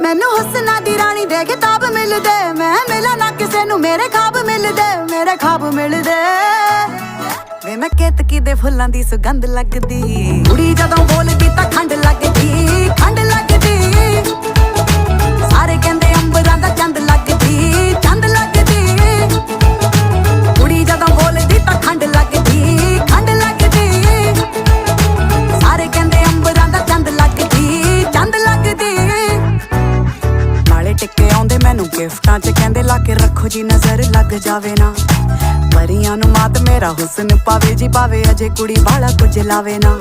ਮੈਨੂੰ ਹੁਸਨਾ ਦੀ ਰਾਣੀ ਦੇ ਖਿਤਾਬ ਮਿਲਦੇ, ਮੈਂ ਮਿਲਾਂ ਨਾ ਕਿਸੇ ਨੂੰ ਮੇਰੇ ਖਾਬ ਮਿਲਦੇ, ਮੇਰੇ ਖਾਬ ਮਿਲਦੇ। ਵੇ ਮੈਂ ਕੇਤਕੀ ਦੇ ਫੁੱਲਾਂ ਦੀ ਸੁਗੰਧ ਲੱਗਦੀ, ਕੁੜੀ ਜਦੋਂ ਬੋਲਦੀ ਤਾਂ ਖੰਡ ਲੱਗਦੀ, ਖੰਡ ਲੱਗਦੀ। ਸਾਰੇ ਕਹਿੰਦੇ ਅੰਬਰਾਂ ਦਾ ਚੰਦ ਲੱਗਦੀ, ਚੰਦ ਲੱਗਦੀ। ਕੁੜੀ ਜਦੋਂ ਬੋਲਦੀ ਤਾਂ ਖੰਡ ਲੱਗਦੀ, ਖੰਡ ਲੱਗਦੀ। ਸਾਰੇ ਕਹਿੰਦੇ ਅੰਬਰਾਂ ਦਾ ਚੰਦ ਲੱਗਦੀ, ਚੰਦ ਲੱਗਦੀ। ਨਾਲੇ ਟਿੱਕੇ ਆਉਂਦੇ ਮੈਨੂੰ ਗਿਫਟਾਂ 'ਚ, ਕਹਿੰਦੇ ਲਾ ਕੇ ਰੱਖੋ ਜੀ ਨਜ਼ਰ ਲੱਗ ਜਾਵੇ ਨਾ। ਪਰੀਆਂ ਨੂੰ ਮਾਤ ਮੇਰਾ ਹੁਸਨ ਪਾਵੇ ਜੀ ਪਾਵੇ, ਅਜੇ ਕੁੜੀ ਵਾਲਾ ਕੁਝ ਲਾਵੇ ਨਾ।